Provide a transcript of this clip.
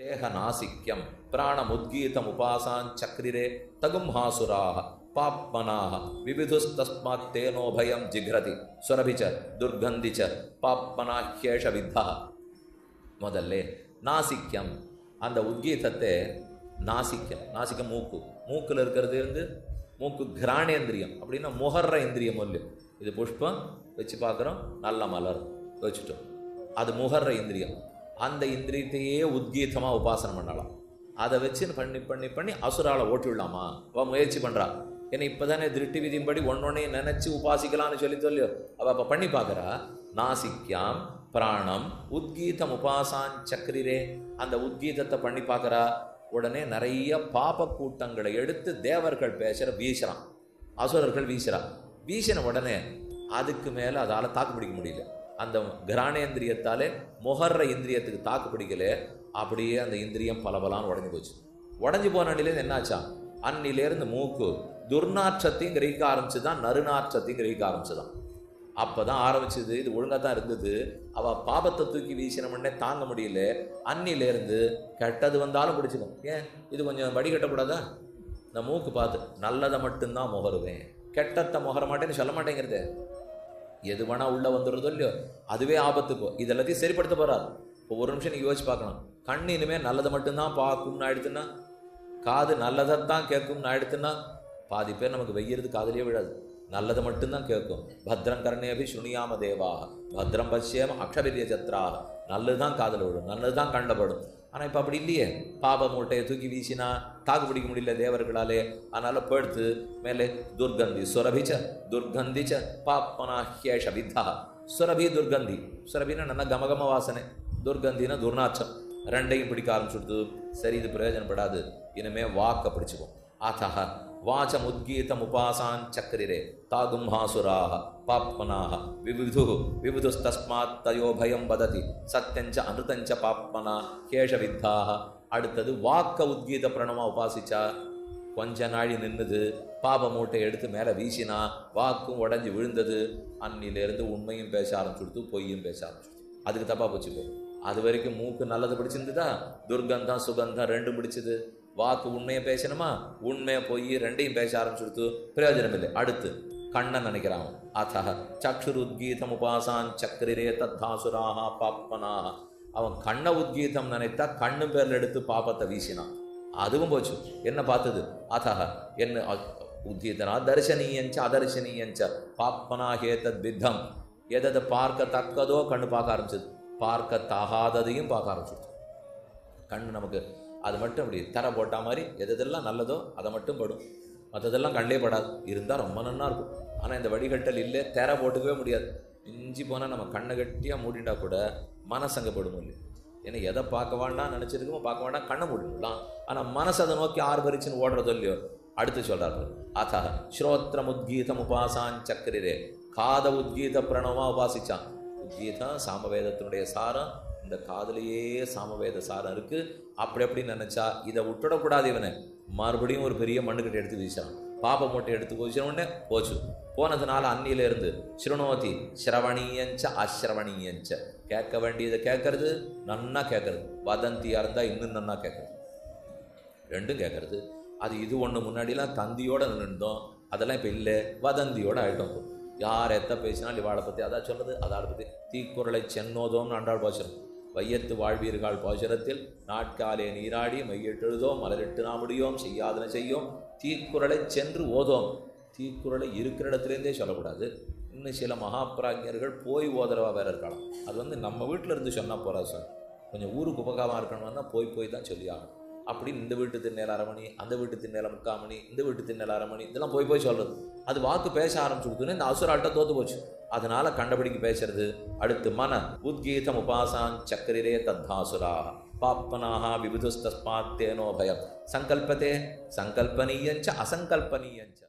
தேக நாசிக்யம் பிராணமுத்கீதமுபாசான் சக்ரிரே தகும்ஹாசுராக பாப்மனாக விவிதுஸ்தஸ்மாத் தேனோபயம் ஜிக்ரதி சுரபிச்ச துர்கந்திச்ச பாப்மனாஹ்யேஷ வித்தா. முதல்ல நாசிக்யம், அந்த உத்கீதத்தை நாசிக்கம், நாசிக்கம் மூக்கு, மூக்கில் இருக்கிறது இருந்து மூக்கு கிராணேந்திரியம் அப்படின்னா முகர்ற இந்திரியம் ஒல்லு. இது புஷ்பம் வச்சு பார்க்குறோம், நல்ல மலர் வச்சுட்டோம், அது முகர்ற இந்திரியம். அந்த இந்திரியத்தையே உத்கீதமாக உபாசனம் பண்ணலாம். அதை வச்சு பண்ணி பண்ணி பண்ணி அசுரால ஓட்டிவிடலாமா? அவள் முயற்சி பண்ணுறா. ஏன்னா இப்போ தானே திருஷ்டி விதியும்படி ஒன்னொன்னையும் நினச்சி உபாசிக்கலான்னு சொல்லி அவள் அப்போ பண்ணி பார்க்குறா. நாசிக்யாம் பிராணம் உத்கீதம் உபாசான் சக்ரிரே, அந்த உத்கீதத்தை பண்ணி பார்க்குறா. உடனே நிறைய பாப கூட்டங்களை எடுத்து தேவர்கள் பேசுகிற வீசுகிறான், அசுரர்கள் வீசுகிறா. வீசின உடனே அதுக்கு மேலே அதால் தாக்கு பிடிக்க முடியல. அந்த கிராணேந்திரியத்தாலே முகர்ற இந்திரியத்துக்கு தாக்கு பிடிக்கல. அப்படியே அந்த இந்திரியம் பலபலான்னு உடஞ்சி போச்சு. உடஞ்சி போன நிலையிலேருந்து என்னாச்சா, அன்னிலேருந்து மூக்கு துர்நாற்றத்தையும் கிரகிக்க ஆரம்பிச்சு தான், நறுநாற்றத்தையும் கிரகிக்க ஆரம்பிச்சு தான். அப்போ தான் ஆரம்பிச்சது. இது ஒழுங்காக தான் இருந்தது. அவள் பாபத்தை தூக்கி வீசினமுன்னே தாங்க முடியல. அன்னிலேருந்து கெட்டது வந்தாலும் பிடிச்சிக்கும். ஏன் இது கொஞ்சம் வடிகட்டக்கூடாதா? இந்த மூக்கு பார்த்து நல்லதை மட்டும்தான் முகருவேன், கெட்டத்தை முகர மாட்டேன்னு சொல்ல மாட்டேங்கிறது. எது வேணா உள்ளே வந்துடுறதோ இல்லையோ, அதுவே ஆபத்துக்கும். இது எல்லாத்தையும் சரிப்படுத்த போகிறார். இப்போ ஒரு நிமிஷம் நீங்கள் யோசிச்சு பார்க்கணும். கண் இனிமேல் நல்லதை மட்டும்தான் பார்க்கும்னு ஆயிடுத்துன்னா, காது நல்லதைத்தான் கேட்கும்னு ஆயிடுத்துன்னா, பாதி பேர் நமக்கு வெய்யறது காதுலேயே விடாது, நல்லதை மட்டும்தான் கேட்கும். பத்ரம் கர்ணேபி சுனியாம தேவா பத்ரம் பஷ்யேம அக்ஷபிரிய சத்ரா, நல்லது தான் காதில் விடும், நல்லது தான் கண்டப்படும். ஆனால் இப்போ அப்படி இல்லையே. பாப மூட்டையை தூக்கி வீசினா தாக்கு பிடிக்க முடியல தேவர்களாலே. அதனால் போஎடுத்து மேலே துர்கந்தி சுரபிச்ச துர்கந்திச்ச பாப்மனாஹ்யேஷ வித்தா. சுரபி துர்கந்தி, சுரபின்னா நல்ல கமகம வாசனை, துர்கந்தினா துர்நாச்சம். ரெண்டையும் பிடிக்க ஆரம்பிச்சுடுது. சரி, இது பிரயோஜனப்படாது, இனிமே வாக்க பிடிச்சிக்கும். அத்தஹ வாச்சம் உத்கீதம் உபாசான் சக்ரிரே தாகும்ஹாசுராக பாப்மனாக விவிதுஸ்தஸ்மாத் தயோபயம் வததி சத்யஞ்ச அனுதஞ்ச பாப்மனா கேஷவித்தாக. அடுத்தது வாக்க உத்கீத பிரணமா உபாசிச்சா. கொஞ்ச நாழி நின்றுது, பாப மூட்டை எடுத்து மேலே வீசினா, வாக்கும் உடஞ்சி விழுந்தது. அன்னிலேருந்து உண்மையும் பேச ஆரம்பிச்சுடுத்து, பொய்யும் பேச ஆரம்பிச்சுடுது. அதுக்கு தப்பாக போச்சுக்கோ. அது வரைக்கும் மூக்கு நல்லது பிடிச்சிருந்துதா, துர்கந்தம் சுகந்தம் ரெண்டும் பிடிச்சது. வாக்கு உண்மையை பேசணுமா, உண்மையை போய் ரெண்டையும் பேச ஆரம்பிச்சுடுத்து, பிரயோஜனம் இல்லை. அடுத்து கண்ணன் நினைக்கிறான். அத்தஹ சக்ஷுருத்கீதம் உபாசான் சக்ரிரே தத்தாசுராக பாப்மனாக. அவன் கண்ண உத்கீதம் நினைத்தா கண்ணு பேரில் எடுத்து பாப்பத்தை வீசினான், அதுவும் போச்சு. என்ன பார்த்தது? அத்தஹ என்ன உத்கீதனா தர்சனீயஞ்ச அதர்சனீயஞ்ச பாப்மனாகே தத் வித்தம். எதை பார்க்கத்தக்கதோ கண்ணு பார்க்க ஆரம்பிச்சது, பார்க்கத்தகாததையும் பார்க்க ஆரம்பிச்சிடுது. கண் நமக்கு அது மட்டும் அப்படி தர போட்டா மாதிரி எதெல்லாம் நல்லதோ அதை மட்டும் படும், மற்றதெல்லாம் கண்ணே படாது. இருந்தால் ரொம்ப நன்னா இருக்கும். ஆனால் இந்த வடிகட்டல் இல்லை, தெர போட்டுக்கவே முடியாது. மிஞ்சி போனால் நம்ம கண்ணை கட்டியாக மூடிண்டா கூட மனசங்கப்படும் இல்லை. ஏன்னா எதை பார்க்க வேண்டாம் நினச்சிருக்கோமோ பார்க்க வேண்டாம், கண்ணை மூடிடலாம். ஆனால் மனசு அதை நோக்கி ஆர்ப்பரிச்சுன்னு ஓடுறதோ இல்லையோ. அடுத்து சொல்கிறார்கள். அத்தா ஸ்ரோத்திரம் உத்கீதம் உபாசான் சக்ரிரே, காத உத்கீத பிரணவமா உபாசிச்சான். உத்கீதம் சாமவேதத்தினுடைய சாரம், இந்த காதலையே சாமவேத சாரம் இருக்குது. அப்படி அப்படின்னு நினச்சா இதை விட்டுடக்கூடாது. இவனை மறுபடியும் ஒரு பெரிய மண்ணுக்கட்டை எடுத்து வீசான். பாப்ப மூட்டை எடுத்து போச்சுனே போச்சு. போனதுனால அன்னியிலேருந்து ஸ்ருணோதி ஸ்ரவணீயஞ்ச அஸ்ரவணீயஞ்ச, கேட்க வேண்டியதை கேட்கறது, நன்னா கேட்கறது. வதந்தியாக இருந்தால் இன்னும் நன்னா கேட்கறது, ரெண்டும் கேட்கறது. அது இது ஒன்று முன்னாடிலாம் தந்தியோடு நின்றுந்தோம், அதெல்லாம் இப்போ இல்லை, வதந்தியோடு ஆகிட்டோம். யார் எத்த பேசினாலும் இவாளை பற்றி அதான் சொல்கிறது, அதாளை பற்றி. தீக்குறளை சென்னோதோம்னு அன்றாள் பாசுரம். வையத்து வாழ்வீர்கள் பாசுரத்தில் நாட்காலே நீராடி மையிட்டெழுதோம் மலரிட்டு நாமுடியோம் செய்யாதன செய்யோம் தீக்குறளை சென்று ஓதோம். தீக்குறளை இருக்கிற இடத்துலேருந்தே சொல்லக்கூடாது. இன்னும் சில மகாபிராஜ்யர்கள் போய் ஓதரவா வேற இருக்கலாம். அது நம்ம வீட்டில் இருந்து சொன்னால் போகிறா சார், கொஞ்சம் ஊருக்கு உபகாரமாக இருக்கணும்னா போய் தான் சொல்லி ஆகணும். அப்படின்னு இந்த வீட்டு திண்ணேல அரைமணி, அந்த வீட்டு திண்ணேல 3/4 மணி, இந்த வீட்டு திண்ணேல அரைமணி, இதெல்லாம் போய் சொல்கிறது. அது வாக்கு பேச ஆரம்பிச்சுடுத்துன்னு இந்த அசுராட்ட தோத்து போச்சு. அதனால கண்டபடிக்கு பேசுறது. அடுத்து மன உத்கீதம் உபாசான் சக்ரிரே தத்தாசுராக பாப்மனாக விவிதுஸ்தஸ்மாத் தேனோபயம் சங்கல்பத்தே சங்கல்பனீயஞ்ச அசங்கல்பனீயஞ்ச.